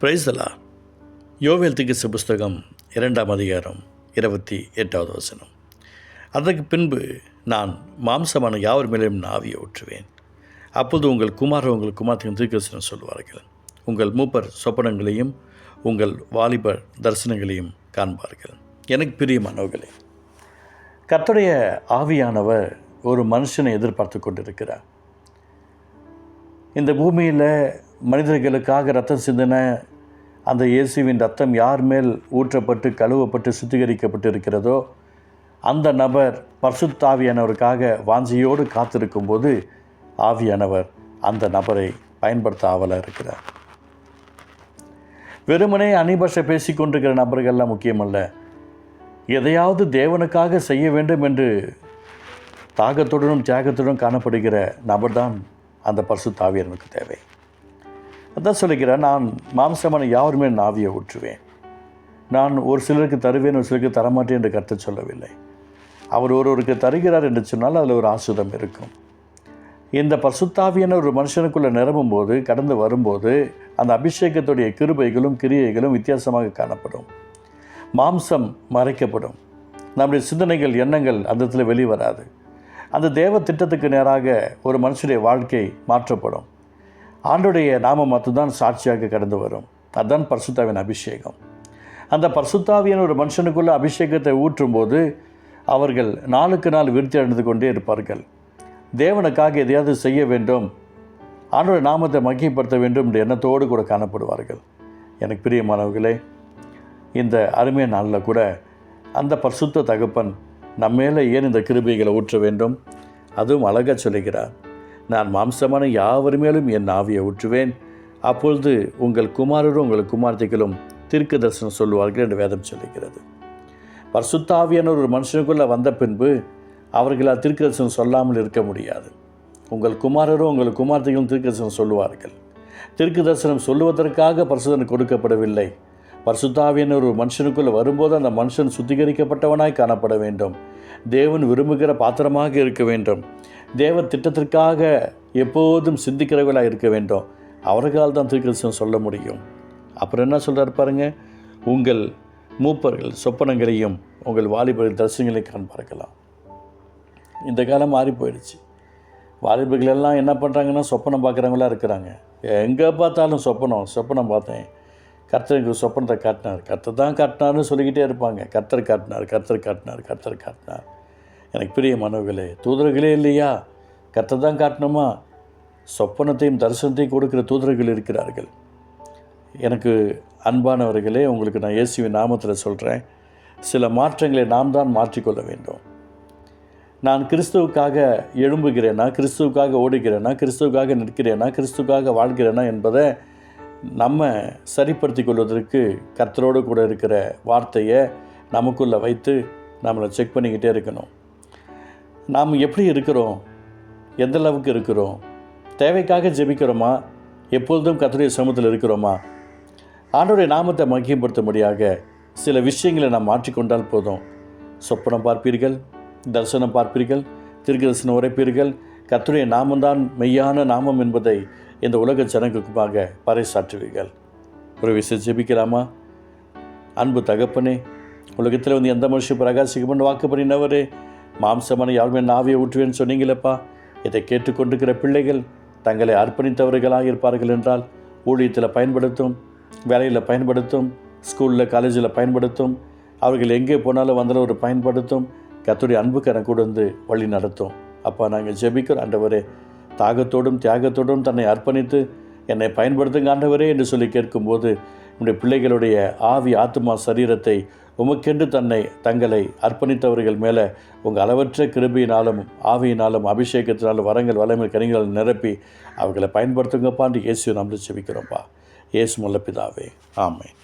Praise the Lord. யோவேல் தீர்க்கதரிசி புஸ்தகம் 2ஆம் அதிகாரம் 28வது வசனம். அதற்கு பின்பு நான் மாம்சமான யாவர் மேலும் ஆவியை ஊற்றுவேன். அப்போது உங்கள் குமாரர் குமாரத்தின் தீர்க்கதரிசனம் சொல்வார்கள். உங்கள் மூப்பர் சொப்பனங்களையும் உங்கள் வாலிபர் தரிசனங்களையும் காண்பார்கள். எனக்கு பிரியமானவர்களே, கர்த்தருடைய ஆவியானவர் ஒரு மனுஷனை எதிர்பார்த்து கொண்டிருக்கிறார். இந்த பூமியில் மனிதர்களுக்காக ரத்தம் சிந்தின அந்த இயேசுவின் ரத்தம் யார் மேல் ஊற்றப்பட்டு கழுவப்பட்டு சுத்திகரிக்கப்பட்டு இருக்கிறதோ அந்த நபர் பரிசுத்த ஆவியானவருக்காக வாஞ்சியோடு காத்திருக்கும்போது ஆவியானவர் அந்த நபரை பயன்படுத்த ஆவலாக இருக்கிறார். வெறுமனே அனிபாஷை பேசிக்கொண்டிருக்கிற நபர்கள்லாம் முக்கியமல்ல. எதையாவது தேவனுக்காக செய்ய வேண்டும் என்று தாகத்துடனும் தியாகத்துடனும் காணப்படுகிற நபர்தான் அந்த பரிசுத்த ஆவியானவருக்கு தேவை. அதான் சொல்லிக்கிறேன், நான் மாம்சமான யாருமே ஆவியை ஊற்றுவேன். நான் ஒரு சிலருக்கு தருவேன், ஒரு சிலருக்கு தரமாட்டேன் என்று கருத்து சொல்லவில்லை. அவர் ஒருவருக்கு தருகிறார் என்று சொன்னால் அதில் ஒரு ஆசுதம் இருக்கும். இந்த பரிசுத்தாவியான ஒரு மனுஷனுக்குள்ளே நிரம்பும் போது, கடந்து வரும்போது அந்த அபிஷேகத்துடைய கிருபைகளும் கிரியைகளும் வித்தியாசமாக காணப்படும். மாம்சம் மறைக்கப்படும். நம்முடைய சிந்தனைகள் எண்ணங்கள் அந்த இடத்துல வெளிவராது. அந்த தேவ திட்டத்துக்கு நேராக ஒரு மனுஷனுடைய வாழ்க்கை மாற்றப்படும். ஆண்டோடைய நாமம் மட்டும்தான் சாட்சியாக கடந்து வரும். அதுதான் பரிசுத்தாவின் அபிஷேகம். அந்த பரிசுத்தாவியான ஒரு மனுஷனுக்குள்ள அபிஷேகத்தை ஊற்றும்போது அவர்கள் நாளுக்கு நாள் விருத்தி அடைந்து கொண்டே இருப்பார்கள். தேவனுக்காக எதையாவது செய்ய வேண்டும், ஆண்டோட நாமத்தை மகிமைப்படுத்த வேண்டும் என்ற எண்ணத்தோடு கூட காணப்படுவார்கள். எனக்கு பிரியமானவர்களே, இந்த அருமையான நாளில் கூட அந்த பரிசுத்த தகப்பன் நம்மேலே ஏன் இந்த கிருபைகளை ஊற்ற வேண்டும்? அதுவும் அழகாக சொல்லுகிறார், நான் மாம்சமான யாவர் மேலும் என் ஆவியை ஊற்றுவேன். அப்பொழுது உங்கள் குமாரரும் உங்கள் குமார்த்திகளும் தீர்க்க தரிசனம் சொல்லுவார்கள் என்று வேதம் சொல்லுகிறது. பரிசுத்த ஆவியான ஒரு மனுஷனுக்குள்ளே வந்த பின்பு அவர்களால் தீர்க்க தரிசனம் சொல்லாமல் இருக்க முடியாது. உங்கள் குமாரரும் உங்கள் குமார்த்திகளும் தீர்க்க தரிசனம் சொல்லுவார்கள். தீர்க்க தரிசனம் சொல்லுவதற்காக பரிசுத்தன் கொடுக்கப்படவில்லை. பரிசுத்த ஆவியான ஒரு மனுஷனுக்குள்ளே வரும்போது அந்த மனுஷன் சுத்திகரிக்கப்பட்டவனாய் காணப்பட வேண்டும். தேவன் விரும்புகிற பாத்திரமாக இருக்க வேண்டும். தேவ திட்டத்திற்காக எப்போதும் சிந்திக்கிறவர்களாக இருக்க வேண்டும். அவர்களால் தான் தீர்க்கதரிசனம் சொல்ல முடியும். அப்புறம் என்ன சொல்கிறார் பாருங்க, உங்கள் மூப்பர்கள் சொப்பனங்களையும் உங்கள் வாலிபர்கள் தரிசனங்களையும் காண்பார்களாம். இந்த காலம் மாறி போயிடுச்சு. வாலிபர்கள் எல்லாம் என்ன பண்ணுறாங்கன்னா சொப்பனம் பார்க்குறவங்களா இருக்கிறாங்க. எங்கே பார்த்தாலும் சொப்பனம் பார்த்தேன், கர்த்தருக்கு சொப்பனத்தை காட்டினார், கர்த்தர் தான் காட்டினார்னு சொல்லிக்கிட்டே இருப்பாங்க. கர்த்தர் காட்டினார். எனக்கு பிரியமானவர்களே, தூதர்களே இல்லையா? கர்த்தர் தான் காட்டணுமா? சொப்பனத்தையும் தரிசனத்தையும் கொடுக்கிற தூதர்கள் இருக்கிறார்கள். எனக்கு அன்பானவர்களே, உங்களுக்கு நான் இயேசுவின் நாமத்தில் சொல்கிறேன், சில மாற்றங்களை நாம் தான் மாற்றிக்கொள்ள வேண்டும். நான் கிறிஸ்துவுக்காக எழும்புகிறேனா, கிறிஸ்துவுக்காக ஓடுகிறேனா, கிறிஸ்துவுக்காக நிற்கிறேனா, கிறிஸ்துவுக்காக வாழ்கிறேனா என்பதை நம்ம சரிப்படுத்தி கொள்வதற்கு கர்த்தரோடு கூட இருக்கிற வார்த்தையை நமக்குள்ளே வைத்து நம்மளை செக் பண்ணிக்கிட்டே இருக்கணும். நாம் எப்படி இருக்கிறோம், எந்த அளவுக்கு இருக்கிறோம், தேவைக்காக ஜெபிக்கிறோமா, எப்பொழுதும் கர்த்தருடைய சமூகத்தில் இருக்கிறோமா? ஆண்டவருடைய நாமத்தை மகிமைப்படுத்தும்படியாக சில விஷயங்களை நாம் மாற்றிக்கொண்டால் போதும். சொப்பனம் பார்ப்பீர்கள், தரிசனம் பார்ப்பீர்கள், தீர்க்க தரிசனம் உரைப்பீர்கள். கர்த்தருடைய நாமம்தான் மெய்யான நாமம் என்பதை இந்த உலக ஜனங்களுக்குமாக பறைசாற்றுவீர்கள். ஒரு விஷயம் ஜெபிக்கலாமா? அன்பு தகப்பனே, உலகத்தில் வந்து எந்த மனுஷன் பிரகாசிக்கப்பட்டு வாக்கு பண்ணினவரே, மாம்சமான யாருமே ஆவியை ஊற்றுவேன்னு சொன்னீங்களப்பா. இதை கேட்டுக்கொண்டிருக்கிற பிள்ளைகள் தங்களை அர்ப்பணித்தவர்களாக இருப்பார்கள் என்றால் ஊழியத்தில் பயன்படுத்தும், வேலையில் பயன்படுத்தும், ஸ்கூலில் காலேஜில் பயன்படுத்தும், அவர்கள் எங்கே போனாலும் வந்தாலும் ஒரு பயன்படுத்தும். கர்த்தருடைய அன்புக்கு எனக்கு கூட வந்து வழி நடத்தும். அப்பா, நாங்கள் ஜெபிக்கிறோம் ஆண்டவரே, தாகத்தோடும் தியாகத்தோடும் தன்னை அர்ப்பணித்து என்னை பயன்படுத்துங்க ஆண்டவரே என்று சொல்லி கேட்கும்போது நம்முடைய பிள்ளைகளுடைய ஆவி ஆத்மா சரீரத்தை உமக்கென்று தங்களை அர்ப்பணித்தவர்கள் மேலே உங்கள் அளவற்ற கிருபையினாலும் ஆவியினாலும் அபிஷேகத்தினாலும் வரங்கள் வளமை கனிகள் நிரப்பி அவர்களை பயன்படுத்துங்கப்பான்னு இயேசு நம்மளை செபிக்கிறோம்ப்பா. இயேசு முல்ல பிதாவே, ஆமென்.